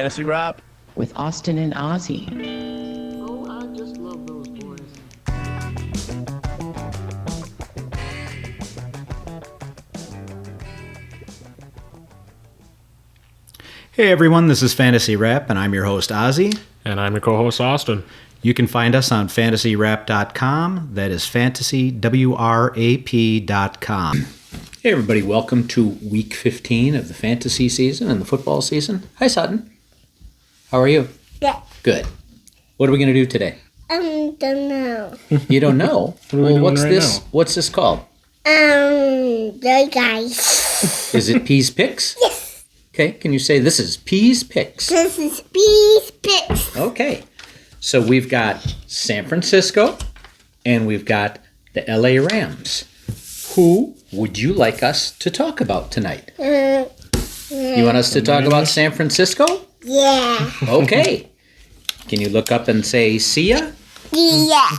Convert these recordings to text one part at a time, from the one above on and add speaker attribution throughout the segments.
Speaker 1: Fantasy Rap
Speaker 2: with Austin and Ozzy.
Speaker 3: Oh, I just love those boys.
Speaker 4: Hey everyone, this is Fantasy Rap, and I'm your host Ozzy.
Speaker 5: And I'm your co-host Austin.
Speaker 4: You can find us on fantasyrap.com. That is fantasywrap.com. Hey everybody, welcome to week 15 of the fantasy season and the football season. Hi Sutton. How are you?
Speaker 6: Yeah.
Speaker 4: Good. What are we going to do today?
Speaker 6: Don't know.
Speaker 4: You don't know?
Speaker 5: What are we doing
Speaker 4: what's
Speaker 5: right
Speaker 4: this?
Speaker 5: now?
Speaker 4: What's this called?
Speaker 6: The guys.
Speaker 4: Is it Peas Picks?
Speaker 6: Yes.
Speaker 4: Okay, can you say this is Peas Picks?
Speaker 6: This is Bees Picks.
Speaker 4: Okay. So we've got San Francisco and we've got the LA Rams. Who would you like us to talk about tonight? You want us to talk about San Francisco?
Speaker 6: Yeah.
Speaker 4: Okay. Can you look up and say, see ya?
Speaker 6: Yeah.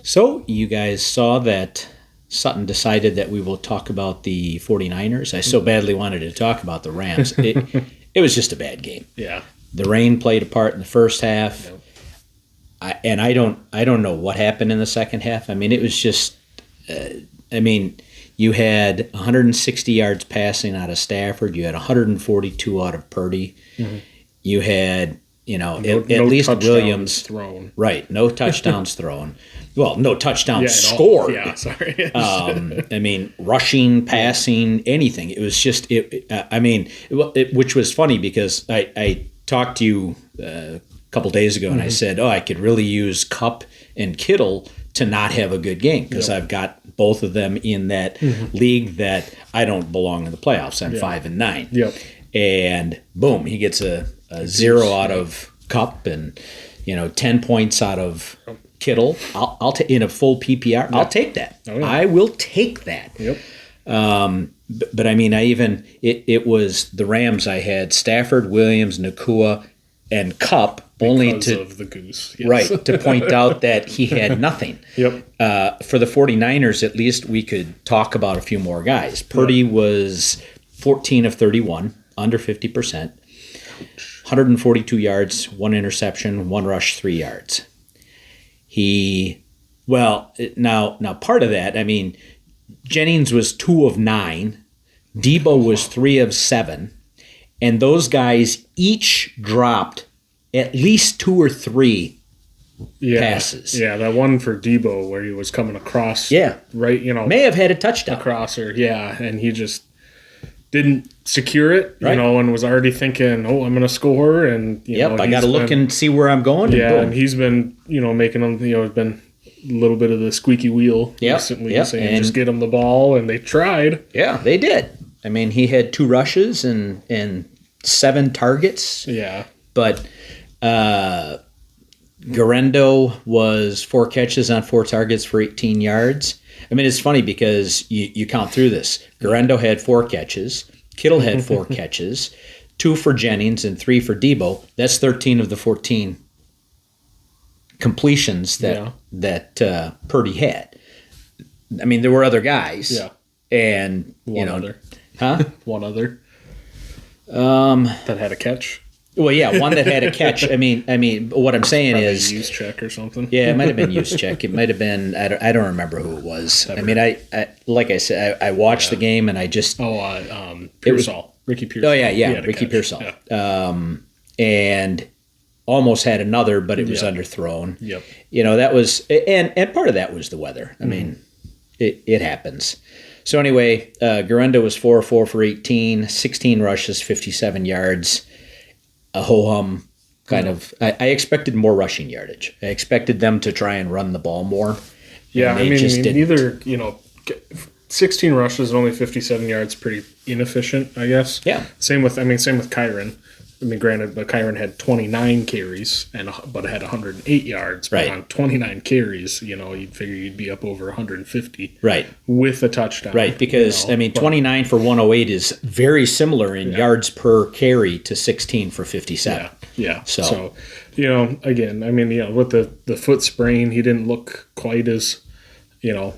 Speaker 4: So you guys saw that Sutton decided that we will talk about the 49ers. I so badly wanted to talk about the Rams. It was just a bad game.
Speaker 5: Yeah.
Speaker 4: The rain played a part in the first half.
Speaker 5: Yep.
Speaker 4: I don't know what happened in the second half. I mean, it was just, you had 160 yards passing out of Stafford. You had 142 out of Purdy. Mm-hmm. You had, at least Williams
Speaker 5: thrown.
Speaker 4: Right, no touchdowns thrown. Well, no touchdowns
Speaker 5: all.
Speaker 4: scored.
Speaker 5: Yeah, sorry.
Speaker 4: Rushing, passing, anything. It was just which was funny because I talked to you a couple days ago and I said, I could really use Kupp and Kittle to not have a good game because I've got both of them in that league that I don't belong in the playoffs. I'm 5-9.
Speaker 5: Yep.
Speaker 4: And boom, he gets a 0 out of Kupp and 10 points out of Kittle. I'll take in a full PPR. I'll take that.
Speaker 5: Oh, yeah.
Speaker 4: I will take that.
Speaker 5: Yep.
Speaker 4: But it was the Rams. I had Stafford, Williams, Nakua, and Kupp
Speaker 5: Because of the goose. Yes.
Speaker 4: Right, to point out that he had nothing.
Speaker 5: Yep.
Speaker 4: For the 49ers, at least we could talk about a few more guys. Purdy was 14 of 31, under 50%. 142 yards, 1 interception, 1 rush, 3 yards. Now part of that, Jennings was 2 of 9. Debo was 3 of 7. And those guys each dropped at least 2 or 3 passes.
Speaker 5: Yeah, that one for Debo where he was coming across.
Speaker 4: Yeah.
Speaker 5: Right,
Speaker 4: May have had a touchdown.
Speaker 5: across her. Yeah, and he just didn't secure it,
Speaker 4: Right.
Speaker 5: and was already thinking, I'm going to score. And,
Speaker 4: I got to look and see where I'm going.
Speaker 5: And he's been, making them, it's been a little bit of the squeaky wheel recently, saying just get him the ball, and they tried.
Speaker 4: Yeah, they did. He had 2 rushes and 7 targets.
Speaker 5: Yeah.
Speaker 4: But Garendo was 4 catches on 4 targets for 18 yards. It's funny because you count through this. Garendo had 4 catches. Kittle had 4 catches. 2 for Jennings and 3 for Debo. That's 13 of the 14 completions that Purdy had. There were other guys.
Speaker 5: Yeah.
Speaker 4: And,
Speaker 5: One other.
Speaker 4: Huh?
Speaker 5: One other. That had a catch.
Speaker 4: Well, yeah, one that had a catch. What I'm saying
Speaker 5: Probably
Speaker 4: is,
Speaker 5: use check or something.
Speaker 4: Yeah, it might have been Juszczyk. It might have been. I don't remember who it was. I like I said, I watched the game and I just.
Speaker 5: Pearsall. Ricky Pearsall.
Speaker 4: Oh yeah, Ricky Pearsall.
Speaker 5: Yeah.
Speaker 4: And almost had another, but it was underthrown.
Speaker 5: Yep.
Speaker 4: That was, and part of that was the weather. It happens. So anyway, Garendo was 4 of 4 for 18, 16 rushes, 57 yards. A ho-hum kind of. I expected more rushing yardage. I expected them to try and run the ball more.
Speaker 5: Yeah,
Speaker 4: just didn't.
Speaker 5: either 16 rushes and only 57 yards, pretty inefficient, I guess.
Speaker 4: Yeah.
Speaker 5: Same with Kyren. Granted, but Kyren had 29 carries but had 108 yards. But
Speaker 4: Right.
Speaker 5: on 29 carries, you'd figure you'd be up over 150.
Speaker 4: Right.
Speaker 5: With a touchdown.
Speaker 4: Right, because 29 for 108 is very similar in yards per carry to 16 for 57.
Speaker 5: Yeah.
Speaker 4: So
Speaker 5: again, with the foot sprain, he didn't look quite as,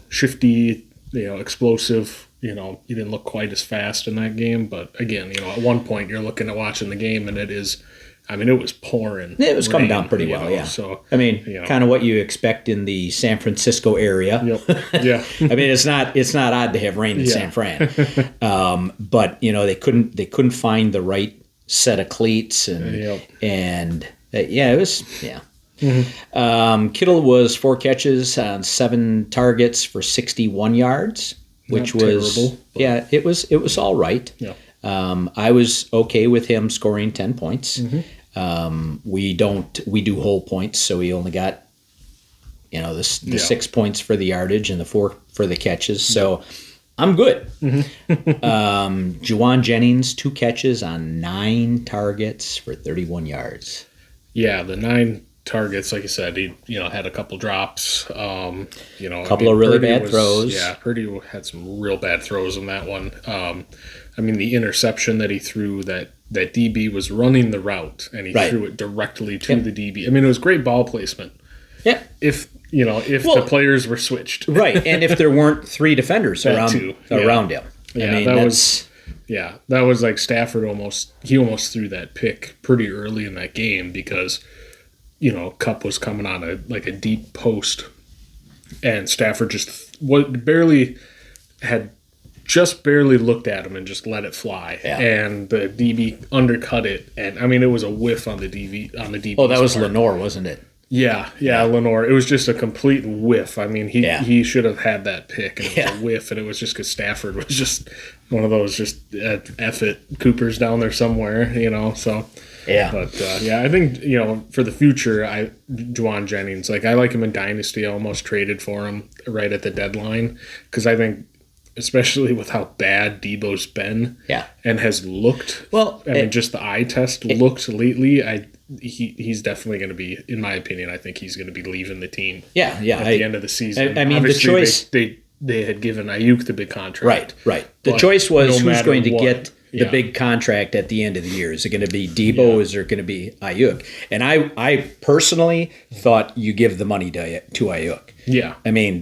Speaker 5: shifty, explosive you know, he didn't look quite as fast in that game. But again, you know, at one point you're looking at watching the game and it is, I mean, it was pouring.
Speaker 4: It was coming
Speaker 5: rain,
Speaker 4: down pretty
Speaker 5: you
Speaker 4: well,
Speaker 5: know,
Speaker 4: yeah.
Speaker 5: So
Speaker 4: I mean,
Speaker 5: you know.
Speaker 4: kind of what you expect in the San Francisco area.
Speaker 5: Yep. Yeah.
Speaker 4: I mean, it's not odd to have rain in
Speaker 5: Yeah.
Speaker 4: San Fran, but you know they couldn't find the right set of cleats
Speaker 5: Yep.
Speaker 4: and it was Kittle was 4 catches on 7 targets for 61 yards, which
Speaker 5: Not
Speaker 4: was
Speaker 5: terrible, but-
Speaker 4: it was all right.
Speaker 5: Yeah.
Speaker 4: I was okay with him scoring 10 points. We do whole points, so he only got, you know, the 6 points for the yardage and the 4 for the catches. So I'm good. Juwan Jennings, 2 catches on 9 targets for 31 yards.
Speaker 5: Yeah, the 9 targets, like I said, he, you know, had a couple drops. You know,
Speaker 4: A couple of really bad
Speaker 5: was,
Speaker 4: throws.
Speaker 5: Yeah, Purdy had some real bad throws in that one. I mean, the interception that he threw, that DB was running the route, and he
Speaker 4: Right.
Speaker 5: threw it directly to the DB. I mean, it was great ball placement.
Speaker 4: Yeah.
Speaker 5: If the players were switched.
Speaker 4: Right, and if there weren't 3 defenders
Speaker 5: That
Speaker 4: around
Speaker 5: too, yeah.
Speaker 4: around him.
Speaker 5: Yeah,
Speaker 4: I mean,
Speaker 5: that
Speaker 4: that's
Speaker 5: that was like Stafford almost threw that pick pretty early in that game because, you know, Kupp was coming on a deep post, and Stafford just barely looked at him and just let it fly.
Speaker 4: Yeah.
Speaker 5: And the DB undercut it, and I mean it was a whiff on the DB.
Speaker 4: Oh, that was Lenore, wasn't it?
Speaker 5: Yeah, Lenore. It was just a complete whiff. I mean, he should have had that pick, and it was a whiff, and it was just because Stafford was just one of those just F it, Cooper's down there somewhere, you know. So
Speaker 4: Yeah.
Speaker 5: but I think, you know, for the future, Juwan Jennings, like I like him in Dynasty. I almost traded for him right at the deadline because I think, especially with how bad Debo's been, and has looked.
Speaker 4: Well,
Speaker 5: I mean, just the eye test looked lately. He's definitely going to be, in my opinion, I think he's going to be leaving the team.
Speaker 4: Yeah,
Speaker 5: At the end of the season.
Speaker 4: I mean,
Speaker 5: obviously,
Speaker 4: the choice
Speaker 5: they had given Ayuk the big contract.
Speaker 4: Right. The
Speaker 5: But
Speaker 4: choice was
Speaker 5: no
Speaker 4: who's
Speaker 5: matter
Speaker 4: going to
Speaker 5: what,
Speaker 4: get the big contract at the end of the year. Is it going to be Debo? Is it going to be Ayuk? And I personally thought you give the money to Ayuk.
Speaker 5: Yeah.
Speaker 4: I mean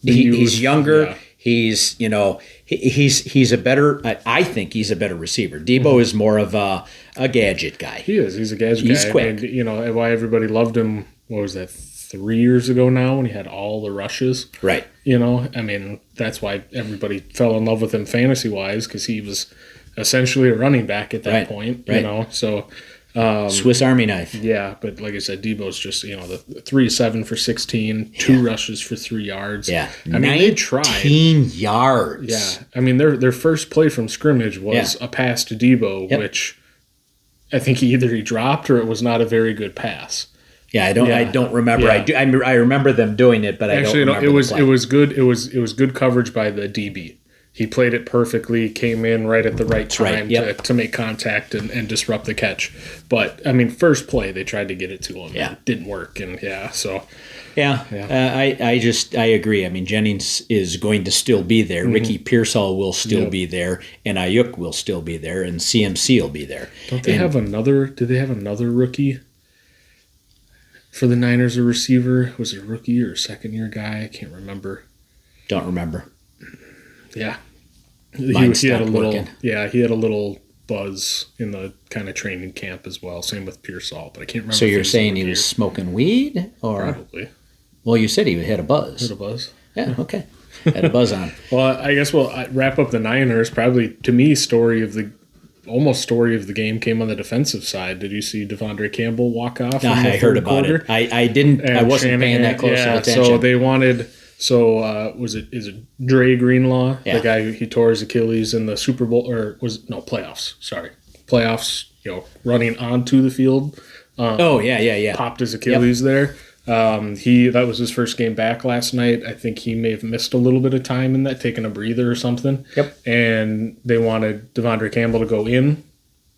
Speaker 4: he's younger.
Speaker 5: Yeah.
Speaker 4: He's, you know, he's a better. I think he's a better receiver. Debo is more of a gadget guy.
Speaker 5: He is. He's a gadget
Speaker 4: He's
Speaker 5: guy.
Speaker 4: quick.
Speaker 5: And, you know, why everybody loved him, what was that, 3 years ago now when he had all the rushes?
Speaker 4: Right.
Speaker 5: You know, I mean, that's why everybody fell in love with him fantasy-wise, because he was essentially a running back at that point, you know. So,
Speaker 4: Swiss Army knife.
Speaker 5: yeah, but like I said, Debo's just, you know, the 3-7 for 16, 2 rushes for 3 yards.
Speaker 4: Yeah.
Speaker 5: I mean, they tried.
Speaker 4: 19 yards.
Speaker 5: Yeah. I mean, their first play from scrimmage was a pass to Debo, which I think he dropped or it was not a very good pass.
Speaker 4: Yeah, I don't remember.
Speaker 5: Yeah.
Speaker 4: I remember them doing it, but
Speaker 5: Actually,
Speaker 4: I don't remember.
Speaker 5: it was good. It was good coverage by the DB. He played it perfectly, came in right at the right time to make contact and disrupt the catch. But I mean, first play they tried to get it to him.
Speaker 4: Yeah.
Speaker 5: It didn't work, and so
Speaker 4: I agree. I mean, Jennings is going to still be there. Ricky Pearsall will still be there, and Ayuk will still be there, and CMC will be there.
Speaker 5: don't they have another? Do they have another rookie for the Niners? A receiver, was it a rookie or a second year guy? I can't remember.
Speaker 4: Don't remember.
Speaker 5: Yeah,
Speaker 4: Mine
Speaker 5: he had a
Speaker 4: stopped
Speaker 5: little.
Speaker 4: working.
Speaker 5: Yeah, he had a little buzz in the kind of training camp as well. Same with Pearsall, but I can't remember.
Speaker 4: So
Speaker 5: if
Speaker 4: you're
Speaker 5: it
Speaker 4: saying
Speaker 5: a
Speaker 4: he
Speaker 5: rookie
Speaker 4: was smoking weed, or
Speaker 5: probably
Speaker 4: well, you said he had a buzz.
Speaker 5: had a buzz.
Speaker 4: Yeah, okay, had a buzz on.
Speaker 5: Well, I guess we'll wrap up the Niners. Probably to me, story of the game came on the defensive side. Did you see Devondre Campbell walk off? in the
Speaker 4: I heard
Speaker 5: third
Speaker 4: about
Speaker 5: quarter?
Speaker 4: it. I didn't. I
Speaker 5: And
Speaker 4: wasn't paying that close of attention.
Speaker 5: So they wanted. Is it Dre Greenlaw, the guy who he tore his Achilles in the Super Bowl, or playoffs? Sorry, playoffs. You know, running onto the field.
Speaker 4: Yeah.
Speaker 5: Popped his Achilles there. That was his first game back last night. I think he may have missed a little bit of time in that, taking a breather or something.
Speaker 4: Yep.
Speaker 5: And they wanted Devondre Campbell to go in,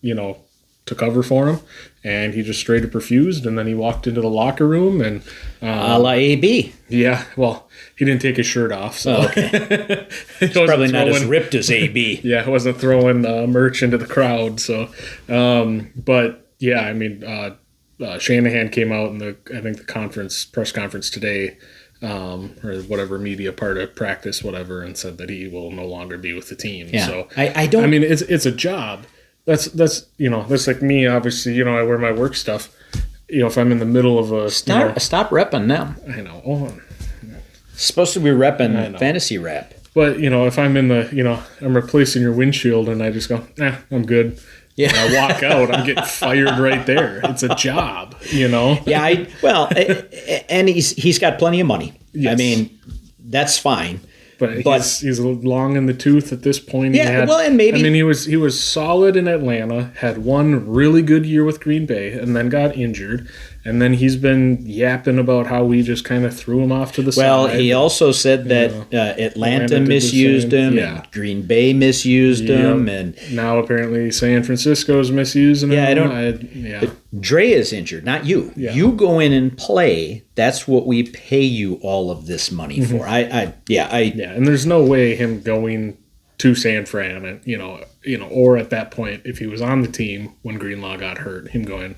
Speaker 5: you know, to cover for him, and he just straight up refused. And then he walked into the locker room and
Speaker 4: A la AB.
Speaker 5: yeah, well, he didn't take his shirt off, so
Speaker 4: Okay.
Speaker 5: he wasn't
Speaker 4: Probably not as
Speaker 5: throwing-
Speaker 4: ripped as AB.
Speaker 5: Yeah, I wasn't throwing merch into the crowd. So, but yeah, I mean, Shanahan came out in the press conference today, or whatever media part of practice, whatever, and said that he will no longer be with the team.
Speaker 4: Yeah.
Speaker 5: So
Speaker 4: I don't.
Speaker 5: I mean, it's a job. That's that's like me. Obviously, I wear my work stuff. If I'm in the middle of a
Speaker 4: stop repping them.
Speaker 5: I know. Oh,
Speaker 4: Supposed to be repping fantasy rap.
Speaker 5: but if I'm in the I'm replacing your windshield and I just go, I'm good.
Speaker 4: Yeah.
Speaker 5: And I walk out, I'm getting fired right there. It's a job,
Speaker 4: Yeah, and he's got plenty of money.
Speaker 5: Yes.
Speaker 4: I mean, that's fine.
Speaker 5: But he's long in the tooth at this point.
Speaker 4: Yeah, and maybe
Speaker 5: he was solid in Atlanta, had one really good year with Green Bay, and then got injured, and then he's been yapping about how we just kind of threw him off to the side.
Speaker 4: Well, he also said that Atlanta misused him, and Green Bay misused him, and
Speaker 5: now apparently San Francisco's misusing him.
Speaker 4: Dre is injured, not you.
Speaker 5: Yeah.
Speaker 4: You go in and play. That's what we pay you all of this money for.
Speaker 5: And there's no way him going to San Fran and or at that point if he was on the team when Greenlaw got hurt, him going,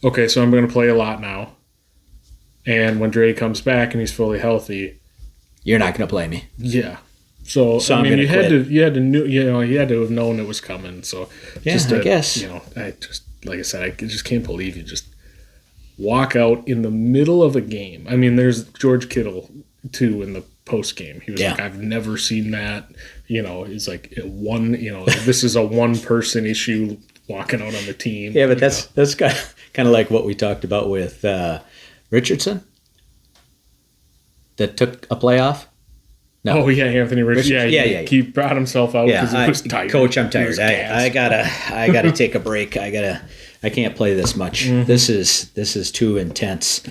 Speaker 5: okay, so I'm going to play a lot now, and when Dre comes back and he's fully healthy,
Speaker 4: you're not going to play me.
Speaker 5: Yeah. So I mean, you had to have known it was coming. So
Speaker 4: yeah, I guess
Speaker 5: I just like I said, I just can't believe you just walk out in the middle of a game. I mean, there's George Kittle too in the post game. He was like, I've never seen that. It's like this is a one person issue walking out on the team.
Speaker 4: Yeah, but that's kind of like what we talked about with Richardson that took a playoff. No.
Speaker 5: Oh yeah, Anthony Richardson.
Speaker 4: Yeah.
Speaker 5: He brought himself out because he was tired.
Speaker 4: Coach, I'm tired. I gotta take a break. I can't play this much. Mm-hmm. This is too intense.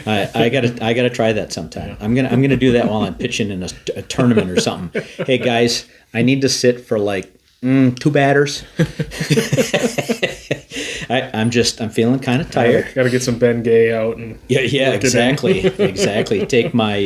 Speaker 4: I gotta try that sometime. I'm gonna do that while I'm pitching in a tournament or something. Hey guys, I need to sit for like 2 batters. I'm feeling kind of tired.
Speaker 5: Got to get some Ben Gay out and
Speaker 4: exactly. Take my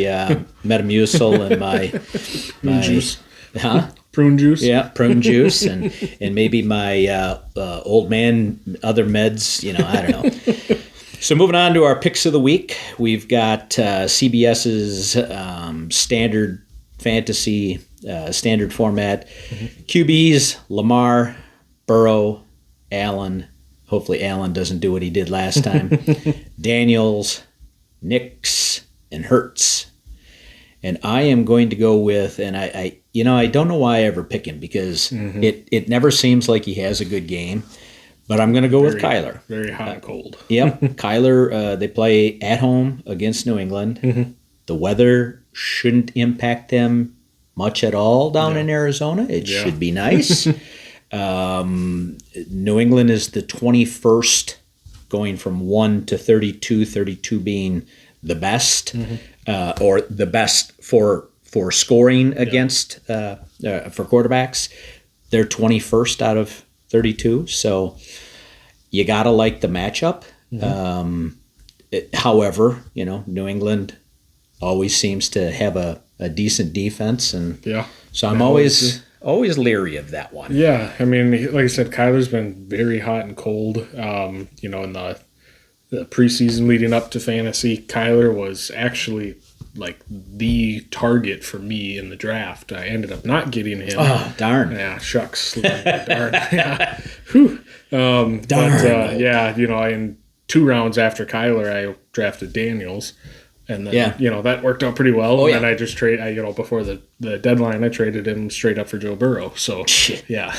Speaker 4: Metamucil and my
Speaker 5: juice.
Speaker 4: Huh?
Speaker 5: Prune juice.
Speaker 4: Yeah, prune juice and maybe my old man other meds. I don't know. So moving on to our picks of the week, we've got CBS's standard fantasy standard format. Mm-hmm. QBs: Lamar, Burrow, Allen. Hopefully Allen doesn't do what he did last time. Daniels, Nix, and Hurts. And I am going to go with, and I don't know why I ever pick him because it never seems like he has a good game. But I'm going to go with Kyler.
Speaker 5: Very hot and cold.
Speaker 4: Yep. Kyler, they play at home against New England. Mm-hmm. The weather shouldn't impact them much at all down in Arizona. It should be nice. New England is the 21st, going from 1 to 32, 32 being the best, or the best for scoring against for quarterbacks. They're 21st out of 32, so you gotta like the matchup. However, New England always seems to have a decent defense, and so I'm always leery of that one.
Speaker 5: Yeah, I mean, like I said, Kyler's been very hot and cold. In the preseason leading up to fantasy, Kyler was actually like the target for me in the draft. I ended up not getting him.
Speaker 4: Oh, darn.
Speaker 5: Yeah, shucks. Darn. Yeah. Whew.
Speaker 4: Darn.
Speaker 5: But, in 2 rounds after Kyler, I drafted Daniels. And then, that worked out pretty well. And then I just before the deadline, I traded him straight up for Joe Burrow. So, yeah.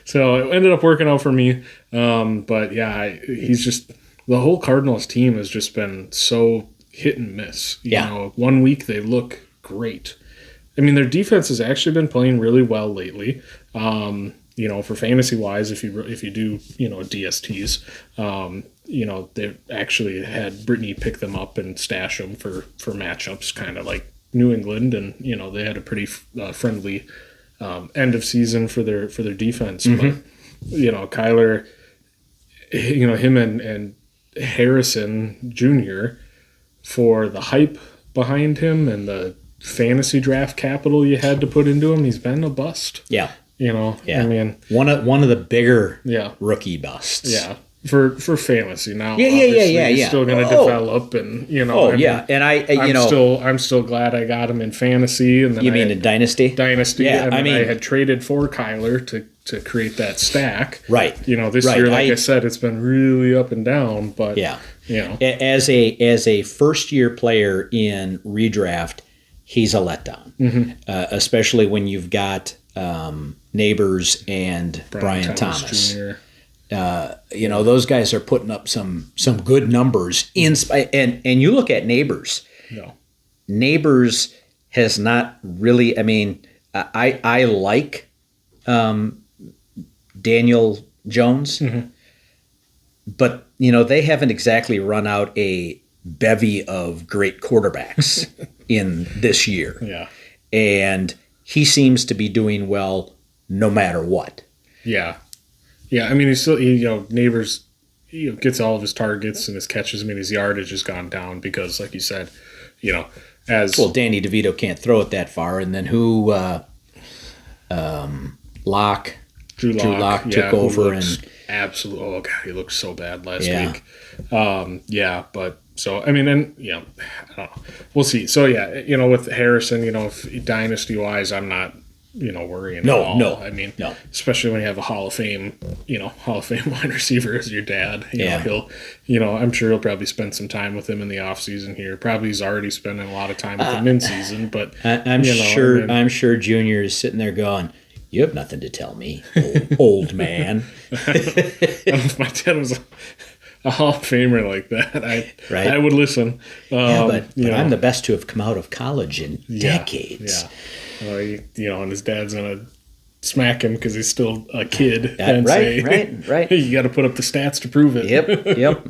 Speaker 5: So it ended up working out for me. He's just, the whole Cardinals team has just been so hit and miss. You know, one week they look great. I mean, their defense has actually been playing really well lately. For fantasy wise, if you do, DSTs, they actually had Brittany pick them up and stash them for matchups, kind of like New England, and they had a pretty friendly end of season for their defense. Mm-hmm. But Kyler, him and Harrison Jr., for the hype behind him and the fantasy draft capital you had to put into him, he's been a bust.
Speaker 4: Yeah.
Speaker 5: I mean,
Speaker 4: one of the bigger rookie busts.
Speaker 5: Yeah. for fantasy now.
Speaker 4: Yeah,
Speaker 5: obviously, he's still going to
Speaker 4: Oh.
Speaker 5: develop, and
Speaker 4: Oh, yeah. And
Speaker 5: I'm still glad I got him in fantasy, and then
Speaker 4: you mean in Dynasty?
Speaker 5: Dynasty.
Speaker 4: Yeah,
Speaker 5: and
Speaker 4: I
Speaker 5: then
Speaker 4: mean-
Speaker 5: I had traded for Kyler to create that stack.
Speaker 4: Right.
Speaker 5: This
Speaker 4: Right.
Speaker 5: year, like I said, it's been really up and down, but
Speaker 4: Yeah.
Speaker 5: you know,
Speaker 4: As a first year player in redraft, he's a letdown, especially when you've got Neighbors and Brian Thomas.
Speaker 5: Jr.
Speaker 4: Those guys are putting up some good numbers in spite. And you look at Neighbors.
Speaker 5: No.
Speaker 4: Neighbors has not really. I mean, I like Daniel Jones, but they haven't exactly run out a bevy of great quarterbacks in this year.
Speaker 5: Yeah.
Speaker 4: And he seems to be doing well no matter what.
Speaker 5: Yeah. Yeah. I mean, he's still, Neighbors, gets all of his targets and his catches. I mean, his yardage has gone down because, like you said, as
Speaker 4: Well, Danny DeVito can't throw it that far. And then who, Locke,
Speaker 5: Drew Lock
Speaker 4: took
Speaker 5: who
Speaker 4: over
Speaker 5: looks
Speaker 4: and
Speaker 5: absolutely. Oh god, he looked so bad last
Speaker 4: Yeah.
Speaker 5: week. But so I mean, and I don't know. We'll see. So yeah, with Harrison, if dynasty wise, I'm not worrying.
Speaker 4: No,
Speaker 5: at all.
Speaker 4: no,
Speaker 5: I mean,
Speaker 4: no.
Speaker 5: especially when you have a Hall of Fame wide receiver as your dad.
Speaker 4: Yeah.
Speaker 5: I'm sure he'll probably spend some time with him in the off season here. Probably he's already spending a lot of time with him in season, but
Speaker 4: I'm sure. I'm sure Junior is sitting there going, "You have nothing to tell me, old man."
Speaker 5: if my dad was a Hall of Famer like that,
Speaker 4: Right.
Speaker 5: I would listen.
Speaker 4: Yeah, but I'm the best to have come out of college in decades.
Speaker 5: Yeah. And his dad's gonna smack him because he's still a kid
Speaker 4: Right,
Speaker 5: say,
Speaker 4: right.
Speaker 5: You got to put up the stats to prove it.
Speaker 4: Yep.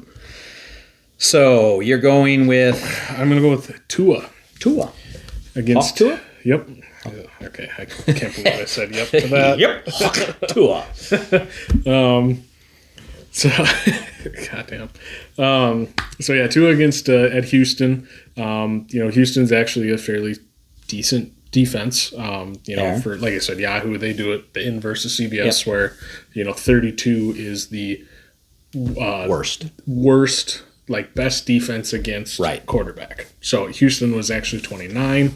Speaker 4: So you're going with
Speaker 5: I'm gonna go with Tua
Speaker 4: Tua.
Speaker 5: against
Speaker 4: Hawk Tua?
Speaker 5: Yep. Okay, I can't believe I said yep to that.
Speaker 4: Yep. Hawk Tua.
Speaker 5: So, goddamn. So yeah, Tua against at Houston. Houston's actually a fairly decent defense.
Speaker 4: Yeah.
Speaker 5: For like I said, Yahoo, they do it the inverse of CBS, where 32 is the worst, like best defense against
Speaker 4: Right.
Speaker 5: quarterback. So Houston was actually 29,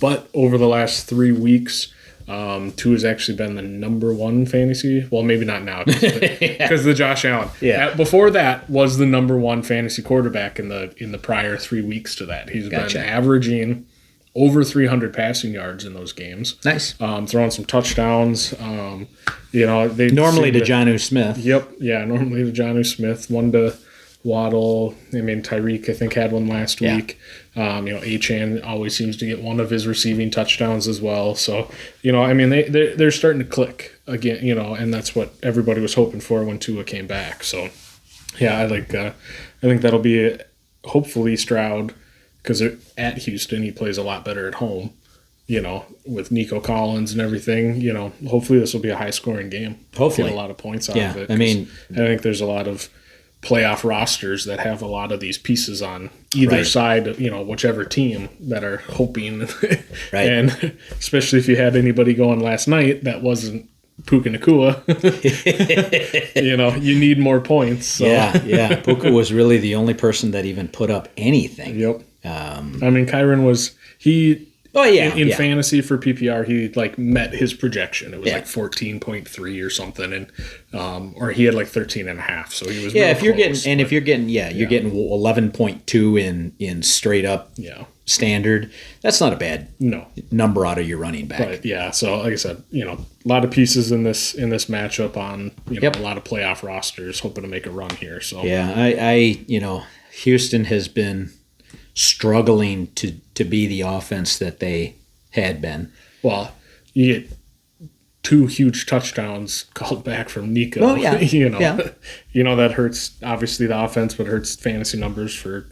Speaker 5: but over the last 3 weeks. Tua has actually been the number one fantasy. Well, maybe not now because the Josh Allen.
Speaker 4: Yeah.
Speaker 5: Before that was the number one fantasy quarterback in the prior 3 weeks to that. He's
Speaker 4: Gotcha.
Speaker 5: been averaging over 300 passing yards in those games.
Speaker 4: Nice.
Speaker 5: Throwing some touchdowns. They
Speaker 4: Normally
Speaker 5: seem
Speaker 4: to Jonnu Smith.
Speaker 5: Yep. Yeah. Normally to Jonnu Smith. One to Waddle. I mean, Tyreek, I think, had one last
Speaker 4: Yeah.
Speaker 5: week. Achane always seems to get one of his receiving touchdowns as well. So, they're starting to click again, and that's what everybody was hoping for when Tua came back. So, yeah, I think that'll be hopefully Stroud, because at Houston, he plays a lot better at home, with Nico Collins and everything. Hopefully this will be a high scoring game.
Speaker 4: Hopefully.
Speaker 5: Get a lot of points out
Speaker 4: Yeah,
Speaker 5: of it.
Speaker 4: I mean-
Speaker 5: 'cause I think there's a lot of playoff rosters that have a lot of these pieces on either
Speaker 4: Right.
Speaker 5: side, whichever team that are hoping.
Speaker 4: Right.
Speaker 5: And especially if you had anybody going last night that wasn't Puka Nakua, you need more points. So.
Speaker 4: Yeah. Puka was really the only person that even put up anything.
Speaker 5: Yep. Kyron was in fantasy for PPR, he met his projection. It was 14.3 or something, and or he had 13 and a half. So he was
Speaker 4: if you're
Speaker 5: close,
Speaker 4: getting 11.2 in straight up standard, that's not a bad number out of your running back.
Speaker 5: But yeah, so like I said, a lot of pieces in this matchup on a lot of playoff rosters hoping to make a run here. So
Speaker 4: Yeah, I Houston has been struggling to be the offense that they had been.
Speaker 5: Well, you get 2 huge touchdowns called back from Nico.
Speaker 4: Oh, yeah.
Speaker 5: That hurts obviously the offense, but hurts fantasy numbers for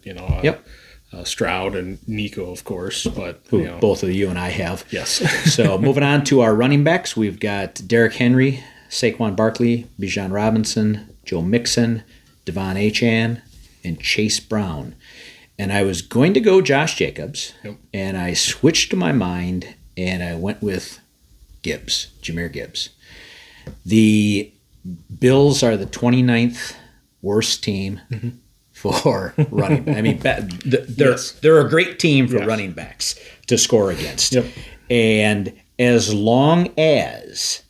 Speaker 5: Stroud and Nico, of course. But
Speaker 4: Who both of you and I have.
Speaker 5: Yes.
Speaker 4: So moving on to our running backs, we've got Derrick Henry, Saquon Barkley, Bijan Robinson, Joe Mixon, Devon Achane, and Chase Brown. And I was going to go Josh Jacobs, and I switched my mind, and I went with Jahmyr Gibbs. The Bills are the 29th worst team for running. I mean, they're
Speaker 5: Yes.
Speaker 4: they're a great team for
Speaker 5: Yes.
Speaker 4: running backs to score against.
Speaker 5: Yep.
Speaker 4: And as long as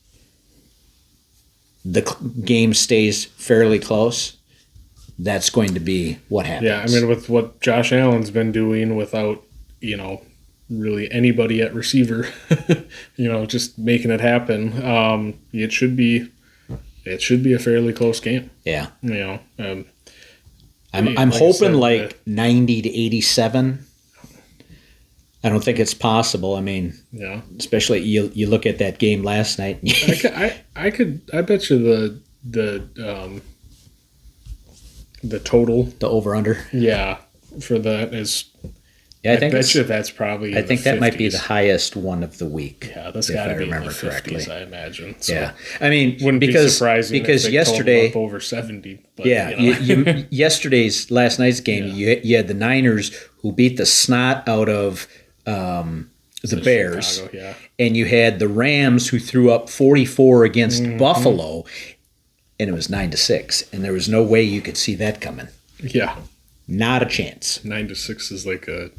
Speaker 4: the game stays fairly close, that's going to be what happens.
Speaker 5: Yeah, I mean, with what Josh Allen's been doing without, really anybody at receiver, just making it happen, it should be a fairly close game.
Speaker 4: yeah.
Speaker 5: Um,
Speaker 4: I'm
Speaker 5: like I
Speaker 4: hoping
Speaker 5: said,
Speaker 4: like 90 to 87. I don't think it's possible. I mean,
Speaker 5: yeah.
Speaker 4: especially you look at that game last night.
Speaker 5: I bet you the total,
Speaker 4: The over under.
Speaker 5: yeah, for that is.
Speaker 4: Yeah,
Speaker 5: I
Speaker 4: I think
Speaker 5: bet
Speaker 4: it's-
Speaker 5: you that's probably.
Speaker 4: I
Speaker 5: in
Speaker 4: think
Speaker 5: the
Speaker 4: that might be
Speaker 5: 50s.
Speaker 4: the highest one of the week.
Speaker 5: Yeah, that's
Speaker 4: if
Speaker 5: got
Speaker 4: I
Speaker 5: to be in the
Speaker 4: remember
Speaker 5: 50s,
Speaker 4: correctly.
Speaker 5: I imagine. So
Speaker 4: Yeah, I mean,
Speaker 5: wouldn't be
Speaker 4: because
Speaker 5: surprising
Speaker 4: because
Speaker 5: if they totaled
Speaker 4: yesterday,
Speaker 5: up over 70. But,
Speaker 4: yeah, last night's game, you had the Niners who beat the snot out of the Bears,
Speaker 5: Chicago, yeah.
Speaker 4: and you had the Rams who threw up 44 against
Speaker 5: Mm-hmm.
Speaker 4: Buffalo, and it was 9-6, and there was no way you could see that coming.
Speaker 5: Yeah,
Speaker 4: Not a chance.
Speaker 5: 9-6 is like a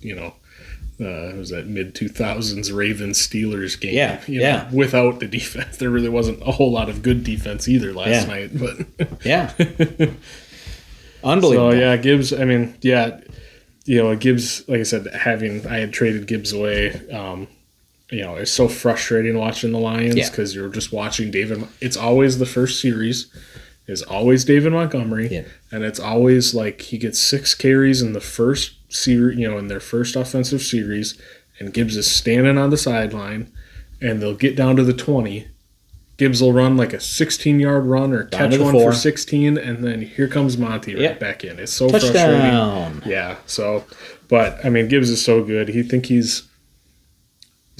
Speaker 5: was that mid 2000s Ravens Steelers game?
Speaker 4: Yeah,
Speaker 5: you know,
Speaker 4: yeah.
Speaker 5: without the defense, there really wasn't a whole lot of good defense either last
Speaker 4: Yeah.
Speaker 5: night. But
Speaker 4: Yeah,
Speaker 5: so
Speaker 4: unbelievable.
Speaker 5: yeah, Gibbs. I mean, yeah, Gibbs. Like I said, I had traded Gibbs away. It's so frustrating watching the Lions
Speaker 4: Yeah.
Speaker 5: because you're just watching David. It's always the first series. Is always David Montgomery,
Speaker 4: Yeah.
Speaker 5: and it's always like he gets 6 carries in the first series, in their first offensive series, and Gibbs is standing on the sideline, and they'll get down to the 20. Gibbs will run like a 16-yard run or
Speaker 4: Down
Speaker 5: catch
Speaker 4: to the
Speaker 5: one
Speaker 4: 4.
Speaker 5: for 16, and then here comes Monty right
Speaker 4: Yep.
Speaker 5: back in. It's so frustrating.
Speaker 4: Touchdown.
Speaker 5: Yeah. So, but I mean, Gibbs is so good. Is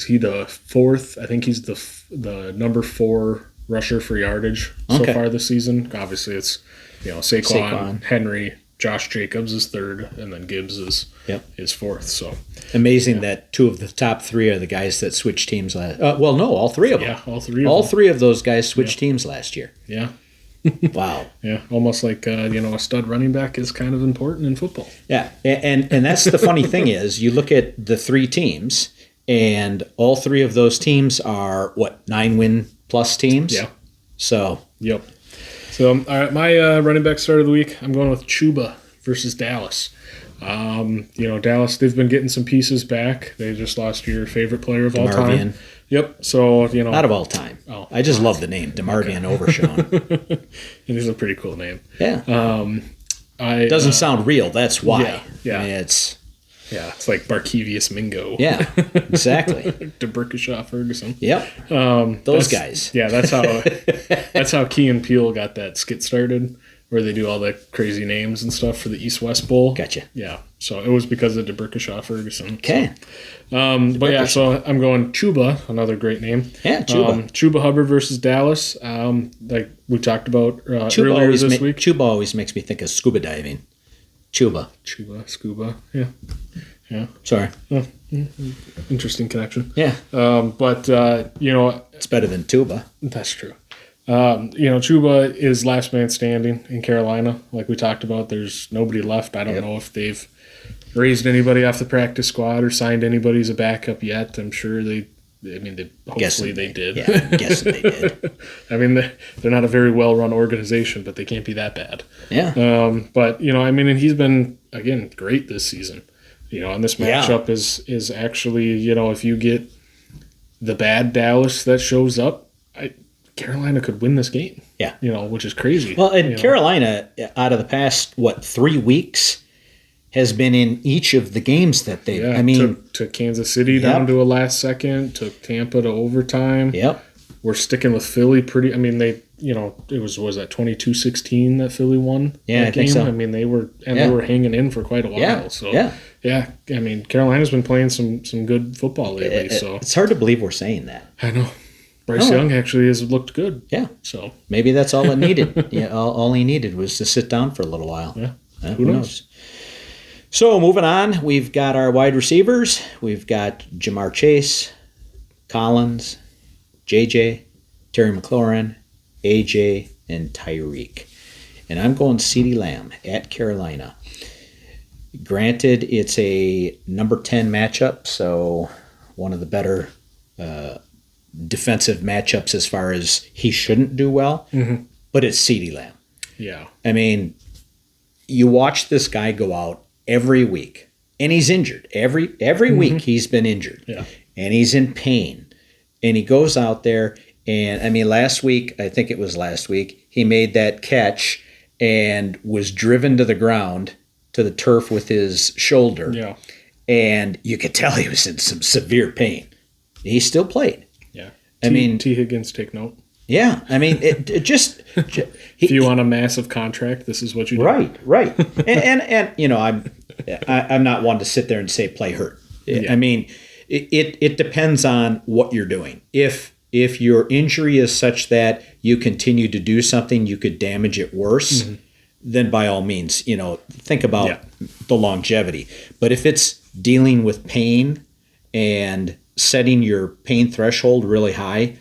Speaker 5: he the 4th? I think he's the number 4 rusher for yardage so
Speaker 4: Okay.
Speaker 5: far this season. Obviously, it's Saquon,
Speaker 4: Saquon.
Speaker 5: Henry, Josh Jacobs is 3rd, and then Gibbs is
Speaker 4: Yep.
Speaker 5: 4th. So
Speaker 4: Amazing that 2 of the top 3 are the guys that switched teams last. Well, no, all 3 of them.
Speaker 5: yeah, all 3 of
Speaker 4: All
Speaker 5: them.
Speaker 4: 3 of those guys switched teams last year.
Speaker 5: Yeah,
Speaker 4: Wow.
Speaker 5: yeah, almost like a stud running back is kind of important in football.
Speaker 4: Yeah, and that's the funny thing is you look at the 3 teams, and all 3 of those teams are 9-win plus teams.
Speaker 5: Yeah.
Speaker 4: So
Speaker 5: Yep. So, all right, my running back start of the week, I'm going with Chuba versus Dallas. Dallas, they've been getting some pieces back. They just lost your favorite player of all
Speaker 4: DeMarvion.
Speaker 5: time. Yep. So,
Speaker 4: not of all time.
Speaker 5: Oh.
Speaker 4: I just love the name DeMarvion Overshown.
Speaker 5: it is a pretty cool name.
Speaker 4: Yeah,
Speaker 5: It
Speaker 4: doesn't sound real. That's why.
Speaker 5: Yeah.
Speaker 4: I mean, it's
Speaker 5: it's like Barkevius Mingo.
Speaker 4: yeah, exactly.
Speaker 5: DeBerkeshaw Ferguson.
Speaker 4: Yep,
Speaker 5: That's-
Speaker 4: those guys.
Speaker 5: Yeah, that's how Key and Peele got that skit started, where they do all the crazy names and stuff for the East West Bowl.
Speaker 4: Gotcha.
Speaker 5: Yeah, so it was because of DeBerkeshaw Ferguson.
Speaker 4: Okay.
Speaker 5: But yeah, so I'm going Chuba, another great name.
Speaker 4: Yeah, Chuba.
Speaker 5: Chuba Hubbard versus Dallas. Like we talked about
Speaker 4: Chuba
Speaker 5: earlier this week.
Speaker 4: Chuba always makes me think of scuba diving. Chuba.
Speaker 5: Chuba, scuba. Yeah.
Speaker 4: Sorry.
Speaker 5: Interesting connection.
Speaker 4: Yeah,
Speaker 5: But
Speaker 4: it's better than tuba.
Speaker 5: that's true. Chuba is last man standing in Carolina. Like we talked about, there's nobody left. I don't
Speaker 4: Yep.
Speaker 5: know if they've raised anybody off the practice squad or signed anybody as a backup yet. I'm sure hopefully they did.
Speaker 4: Yeah, I'm guessing they did.
Speaker 5: I mean, they're not a very well-run organization, but they can't be that bad.
Speaker 4: Yeah.
Speaker 5: But and he's been again great this season. And this
Speaker 4: Yeah.
Speaker 5: matchup is actually if you get the bad Dallas that shows up, Carolina could win this game.
Speaker 4: Yeah.
Speaker 5: Which is crazy.
Speaker 4: Well, and Carolina, out of the past 3 weeks, has been in each of the games that they.
Speaker 5: Yeah,
Speaker 4: I mean,
Speaker 5: took Kansas City down to a last second, took Tampa to overtime.
Speaker 4: yep.
Speaker 5: We're sticking with Philly pretty. I mean, they, it was that 22-16 that Philly won.
Speaker 4: Yeah,
Speaker 5: that
Speaker 4: I think
Speaker 5: game?
Speaker 4: so.
Speaker 5: I mean, they were
Speaker 4: Yeah.
Speaker 5: hanging in for quite a while.
Speaker 4: Yeah.
Speaker 5: So
Speaker 4: Yeah.
Speaker 5: I mean, Carolina's been playing some good football lately. So
Speaker 4: It's hard to believe we're saying that.
Speaker 5: I know Bryce
Speaker 4: Oh.
Speaker 5: Young actually has looked good.
Speaker 4: Yeah.
Speaker 5: So
Speaker 4: Maybe that's all it needed. Yeah, all he needed was to sit down for a little while.
Speaker 5: Yeah.
Speaker 4: Who knows? So moving on, we've got our wide receivers. We've got Jamar Chase, Collins, JJ, Terry McLaurin, AJ, and Tyreek. and I'm going CeeDee Lamb at Carolina. Granted, it's a number 10 matchup, so one of the better defensive matchups as far as he shouldn't do well, but it's CeeDee Lamb.
Speaker 5: Yeah.
Speaker 4: I mean, you watch this guy go out every week, and he's injured. Every week he's been injured, and he's in pain. And he goes out there, and I mean, I think it was last week, he made that catch and was driven to the ground, to the turf with his shoulder.
Speaker 5: Yeah.
Speaker 4: And you could tell he was in some severe pain. He still played.
Speaker 5: Yeah.
Speaker 4: I mean,
Speaker 5: T. Higgins, take note.
Speaker 4: Yeah. I mean, it just.
Speaker 5: If you want a massive contract, this is what you do.
Speaker 4: Right. and you know, I'm not one to sit there and say play hurt.
Speaker 5: Yeah.
Speaker 4: I mean, it depends on what you're doing. If your injury is such that you continue to do something, you could damage it worse. Then by all means, you know, think about the longevity. But if it's dealing with pain and setting your pain threshold really high,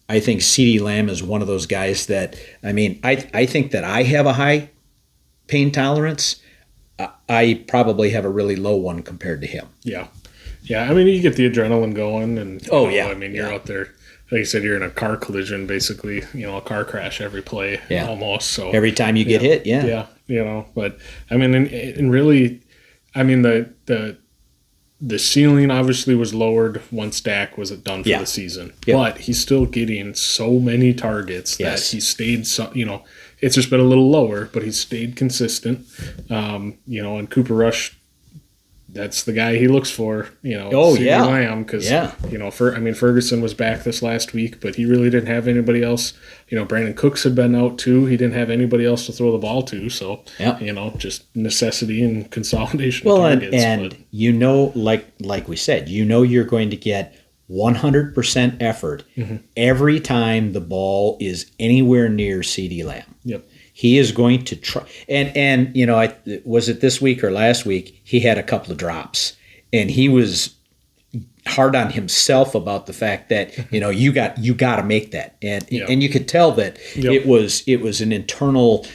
Speaker 4: I think CeeDee Lamb is one of those guys that, I mean, I think that I have a high pain tolerance. I probably have a really low one compared to him.
Speaker 5: Yeah. Yeah. I mean, you get the adrenaline going, and I mean, you're out there. Like you said, you're in a car collision, basically, you know, a car crash every play, almost. So
Speaker 4: every time you get hit,
Speaker 5: yeah, you know. But I mean, and really, I mean, the ceiling obviously was lowered once Dak was done for the season, but he's still getting so many targets that he stayed. You know, it's just been a little lower, but he's stayed consistent. You know, and Cooper Rush. That's the guy he looks for, you know. CeeDee Lamb, because you know, Ferguson was back this last week, but he really didn't have anybody else. You know, Brandon Cooks had been out too. He didn't have anybody else to throw the ball to, so you know, just necessity and consolidation.
Speaker 4: Well,
Speaker 5: of targets,
Speaker 4: and you know, like we said, you know, you're going to get 100% effort every time the ball is anywhere near CeeDee Lamb.
Speaker 5: Yep.
Speaker 4: He is going to try, and you know, was it this week or last week? He had a couple of drops, and he was hard on himself about the fact that, you know, you got to make that, and you could tell that it was an internal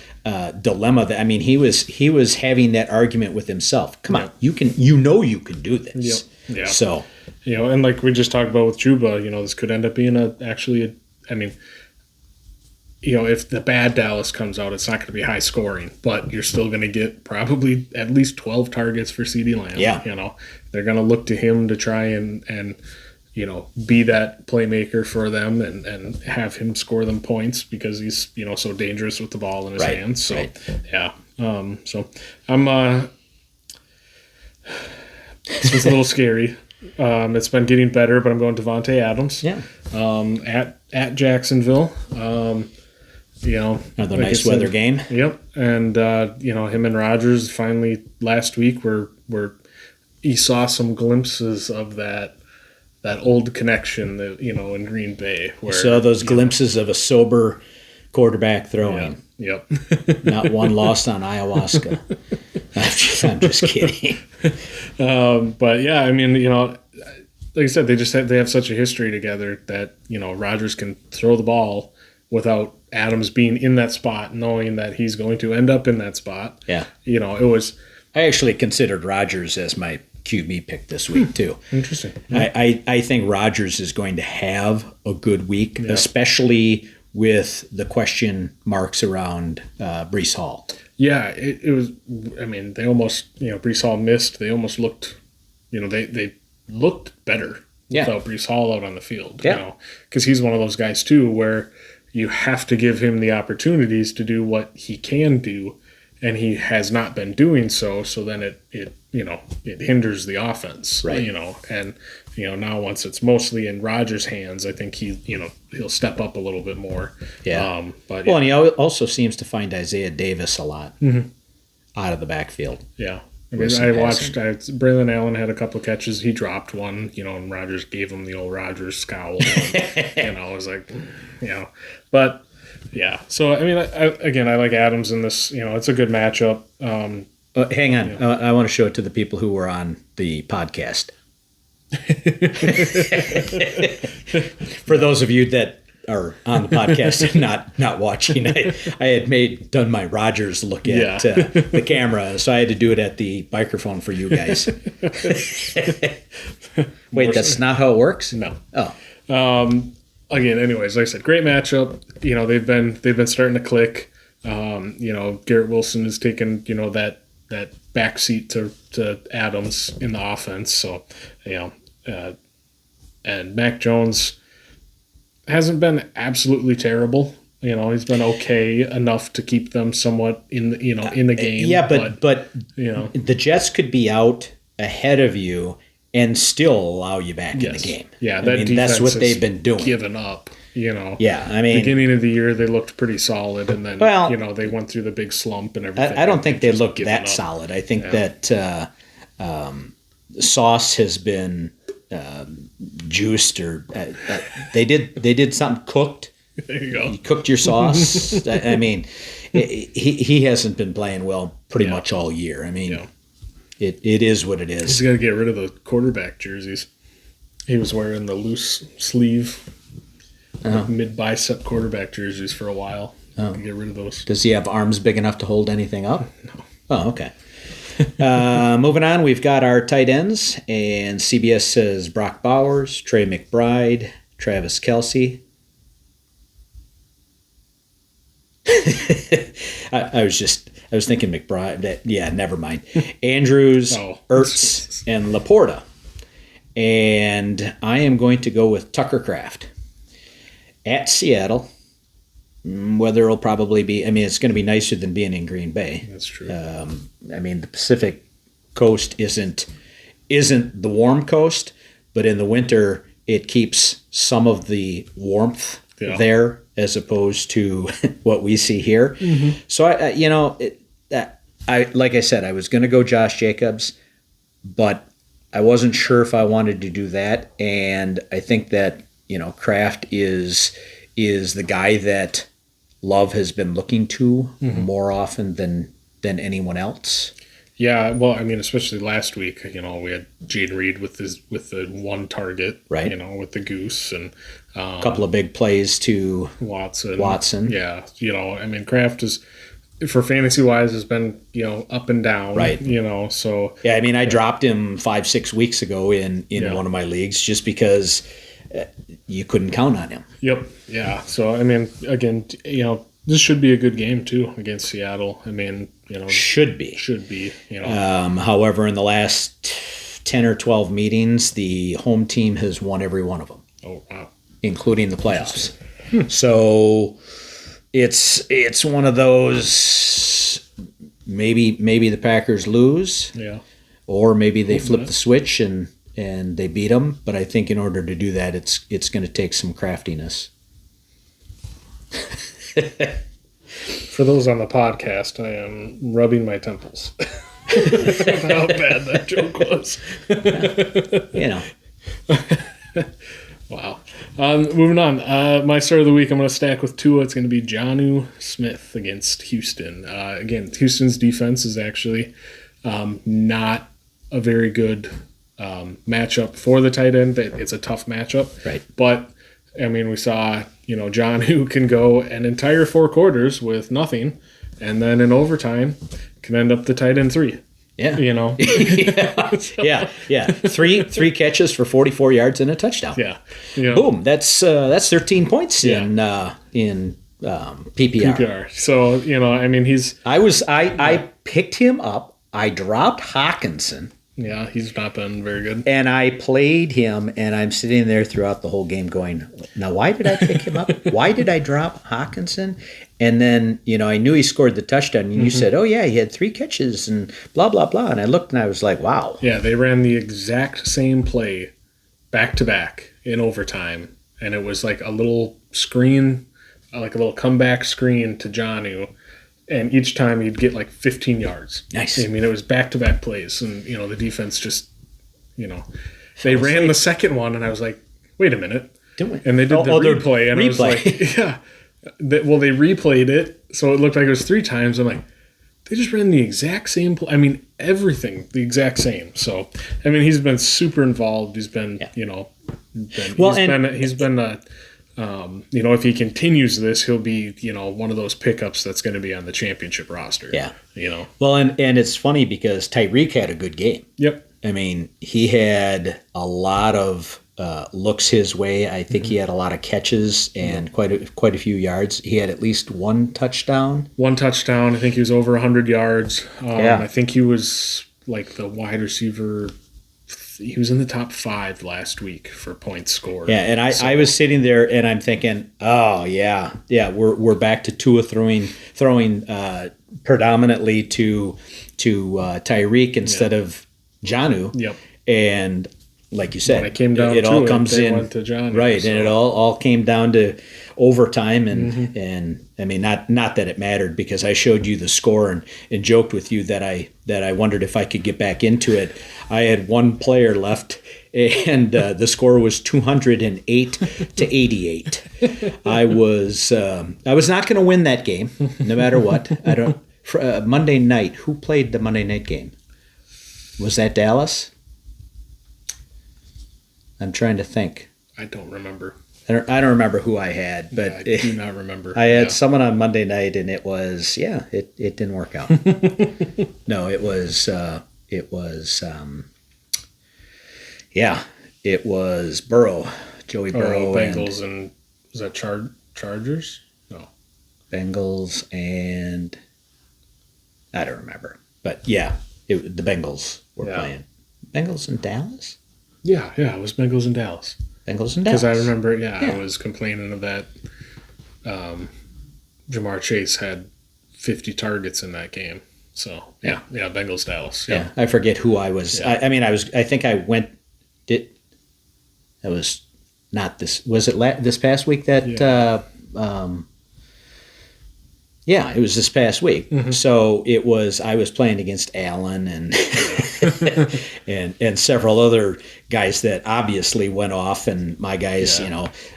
Speaker 4: dilemma. That, I mean, he was having that argument with himself. Come on, you can do this.
Speaker 5: Yeah.
Speaker 4: So,
Speaker 5: you know, and like we just talked about with Chuba, you know, this could end up being I mean, you know, if the bad Dallas comes out, it's not going to be high scoring, but you're still going to get probably at least 12 targets for CeeDee Lamb.
Speaker 4: Yeah.
Speaker 5: You know, they're going to look to him to try and you know, be that playmaker for them and have him score them points because he's, you know, so dangerous with the ball in his hands. So, so I'm, this was a little scary. It's been getting better, but I'm going Devontae Adams.
Speaker 4: Yeah.
Speaker 5: At Jacksonville. You know,
Speaker 4: another nice weather game.
Speaker 5: Yep, and you know, him and Rodgers finally last week were he saw some glimpses of that old connection that, you know, in Green Bay. Where
Speaker 4: Saw those glimpses of a sober quarterback throwing.
Speaker 5: Yeah. Yep.
Speaker 4: Not one lost on ayahuasca. I'm just kidding.
Speaker 5: But yeah, I mean, you know, like I said, they have such a history together that, you know, Rodgers can throw the ball without Adams being in that spot, knowing that he's going to end up in that spot.
Speaker 4: Yeah.
Speaker 5: You know, it was.
Speaker 4: I actually considered Rodgers as my QB pick this week too.
Speaker 5: Interesting.
Speaker 4: I think Rodgers is going to have a good week, especially with the question marks around Breece Hall.
Speaker 5: Yeah, it was. I mean, they almost, you know, Breece Hall missed. They almost looked, you know, they looked better without Breece Hall out on the field.
Speaker 4: Yeah.
Speaker 5: You know, because he's one of those guys too, where you have to give him the opportunities to do what he can do, and he has not been doing so. So then it you know, it hinders the offense.
Speaker 4: Right.
Speaker 5: You know, and you know, now once it's mostly in Rodgers' hands, I think he'll step up a little bit more.
Speaker 4: Yeah.
Speaker 5: But
Speaker 4: and he also seems to find Isaiah Davis a lot out of the backfield.
Speaker 5: Yeah. I mean, I watched Braylon Allen had a couple of catches. He dropped one, you know, and Rodgers gave him the old Rodgers scowl. And, you know, I was like, you know, but yeah. So I mean, I like Adams in this. You know, it's a good matchup.
Speaker 4: Hang on, I want to show it to the people who were on the podcast. For those of you that or on the podcast and not watching. I had done my Rogers look at the camera, so I had to do it at the microphone for you guys. Wait, that's not how it works?
Speaker 5: No.
Speaker 4: Oh.
Speaker 5: Again, anyways, like I said, great matchup. You know, they've been starting to click. You know, Garrett Wilson has taken, you know, that backseat to Adams in the offense. So, you know, and Mac Jones hasn't been absolutely terrible. You know, he's been okay enough to keep them somewhat in the game.
Speaker 4: Yeah, but
Speaker 5: you know,
Speaker 4: the Jets could be out ahead of you and still allow you back in the game.
Speaker 5: Yeah,
Speaker 4: that's what they've been doing.
Speaker 5: Given up. You know,
Speaker 4: yeah, I mean,
Speaker 5: beginning of the year they looked pretty solid, and then you know they went through the big slump and everything.
Speaker 4: I don't think they looked that solid. I think that Sauce has been juiced, or they did something cooked.
Speaker 5: There you go.
Speaker 4: You cooked your sauce. I mean, he hasn't been playing well pretty much all year. I mean, it is what it is.
Speaker 5: He's got to get rid of the quarterback jerseys. He was wearing the loose sleeve. Mid bicep quarterback jerseys for a while. Get rid of those.
Speaker 4: Does he have arms big enough to hold anything up? No. Oh, okay. Moving on, we've got our tight ends, and CBS says Brock Bowers, Trey McBride, Travis Kelce. I was thinking McBride. Yeah, never mind. Andrews, Ertz, and Laporta. And I am going to go with Tucker Kraft. At Seattle, weather will probably be, I mean, it's going to be nicer than being in Green Bay.
Speaker 5: That's true.
Speaker 4: I mean, the Pacific coast isn't the warm coast, but in the winter, it keeps some of the warmth there as opposed to what we see here. Mm-hmm. So, I like I said, I was going to go Josh Jacobs, but I wasn't sure if I wanted to do that. And I think that, you know, Kraft is the guy that Love has been looking to more often than anyone else.
Speaker 5: Yeah, well, I mean, especially last week, you know, we had Jaden Reed with the one target,
Speaker 4: right?
Speaker 5: You know, with the goose and
Speaker 4: a couple of big plays to Watson.
Speaker 5: Yeah, you know, I mean, Kraft is, for fantasy wise, has been, you know, up and down,
Speaker 4: right?
Speaker 5: You know, so
Speaker 4: yeah, I mean, I dropped him 5-6 weeks ago in one of my leagues just because you couldn't count on him.
Speaker 5: Yep. Yeah. So I mean, again, you know, this should be a good game too against Seattle. I mean, you know,
Speaker 4: should be. You know. However, in the last 10 or 12 meetings, the home team has won every one of them.
Speaker 5: Oh wow!
Speaker 4: Including the playoffs. So it's one of those. Maybe the Packers lose.
Speaker 5: Yeah. Or
Speaker 4: maybe they flip the switch and they beat them. But I think in order to do that, it's going to take some craftiness.
Speaker 5: For those on the podcast, I am rubbing my temples. How bad that joke was.
Speaker 4: You know.
Speaker 5: Wow. Moving on. My start of the week, I'm going to stack with Tua. It's going to be Jonnu Smith against Houston. Again, Houston's defense is actually not a very good matchup for the tight end. It's a tough matchup.
Speaker 4: Right.
Speaker 5: But, I mean, we saw, you know, Jonnu can go an entire 4 quarters with nothing, and then in overtime can end up the tight end 3.
Speaker 4: Yeah.
Speaker 5: You know?
Speaker 4: Yeah. Three catches for 44 yards and a touchdown.
Speaker 5: Yeah. You know?
Speaker 4: Boom. That's 13 points in PPR.
Speaker 5: So, you know, I mean,
Speaker 4: I picked him up. I dropped Hawkinson.
Speaker 5: Yeah, he's not been very good.
Speaker 4: And I played him, and I'm sitting there throughout the whole game going, now, why did I pick him up? Why did I drop Hawkinson? And then, you know, I knew he scored the touchdown, and you said, oh, yeah, he had 3 catches and blah, blah, blah. And I looked, and I was like, wow.
Speaker 5: Yeah, they ran the exact same play back-to-back in overtime, and it was like a little screen, like a little comeback screen to Jonnu. And each time you'd get like 15 yards.
Speaker 4: Nice.
Speaker 5: I mean, it was back-to-back plays. And, you know, the defense just, you know, they ran the second one, and I was like, wait a minute. And they did the replay. And I was like, yeah. They replayed it, so it looked like it was 3 times. I'm like, they just ran the exact same play. I mean, everything the exact same. So, I mean, he's been super involved. He's been, you know, he's been If he continues this, he'll be, one of those pickups that's going to be on the championship roster.
Speaker 4: Yeah.
Speaker 5: You know.
Speaker 4: Well, and it's funny because Tyreek had a good game.
Speaker 5: Yep.
Speaker 4: I mean, he had a lot of looks his way. I think he had a lot of catches and quite a few yards. He had at least one touchdown.
Speaker 5: One touchdown. I think he was over 100 yards.
Speaker 4: Yeah.
Speaker 5: I think he was like the wide receiver. He was in the top 5 last week for points scored.
Speaker 4: Yeah, and I was sitting there and I'm thinking, oh yeah, we're back to Tua throwing predominantly to Tyreek instead of Jonnu.
Speaker 5: Yep.
Speaker 4: And like you said,
Speaker 5: When it came down
Speaker 4: it
Speaker 5: to
Speaker 4: all
Speaker 5: it,
Speaker 4: comes
Speaker 5: they
Speaker 4: in
Speaker 5: went to Jonnu,
Speaker 4: right,
Speaker 5: so.
Speaker 4: and it all came down to overtime, and I mean not that it mattered because I showed you the score and joked with you that I wondered if I could get back into it. I had one player left, and the score was 208 to 88. I was not going to win that game, no matter what. I don't. Monday night, who played the Monday night game? Was that Dallas? I'm trying to think.
Speaker 5: I don't remember.
Speaker 4: I don't remember who I had, but
Speaker 5: I do not remember.
Speaker 4: I had someone on Monday night, and it was it didn't work out. No, it was Burrow, Joey Burrow,
Speaker 5: Bengals and was that Chargers? No,
Speaker 4: Bengals, and I don't remember, but the Bengals were playing. Bengals in Dallas.
Speaker 5: Yeah, it was Bengals and Dallas.
Speaker 4: Bengals and Dallas.
Speaker 5: Because I remember, I was complaining of that. Jamar Chase had 50 targets in that game. So Bengals Dallas.
Speaker 4: Yeah, I forget who I was.
Speaker 5: Yeah.
Speaker 4: I think I went. That was not this. Was it this past week that? It was this past week.
Speaker 5: Mm-hmm.
Speaker 4: So it was. I was playing against Allen and and several other guys that obviously went off, and my guys.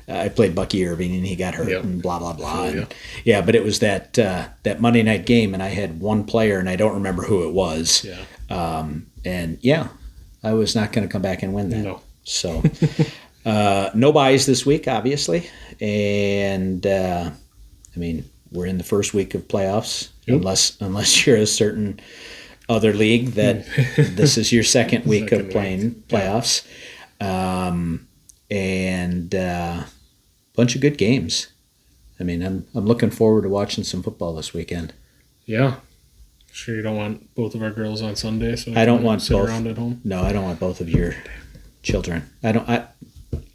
Speaker 4: I played Bucky Irving and he got hurt and blah blah blah. But it was that Monday night game, and I had one player, and I don't remember who it was. I was not going to come back and win that.
Speaker 5: No.
Speaker 4: So no buys this week, obviously, and we're in the first week of playoffs, unless you're a certain other league that this is your second week of playing playoffs, and bunch of good games. I'm looking forward to watching some football this weekend.
Speaker 5: Yeah. Sure you don't want both of our girls on Sunday, so
Speaker 4: I don't want
Speaker 5: sit
Speaker 4: both
Speaker 5: around at home?
Speaker 4: No, I don't want both of your children.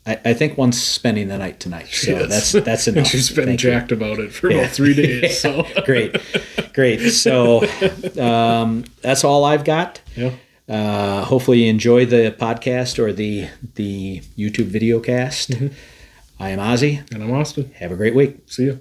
Speaker 4: I think one's spending the night tonight, so that's enough.
Speaker 5: She's been
Speaker 4: Thank you.
Speaker 5: jacked about it for about 3 days. So
Speaker 4: Great. So that's all I've got.
Speaker 5: yeah.
Speaker 4: Hopefully you enjoy the podcast or the YouTube video cast.
Speaker 5: Mm-hmm.
Speaker 4: I am Ozzy.
Speaker 5: And I'm Austin.
Speaker 4: Have a great week.
Speaker 5: See you.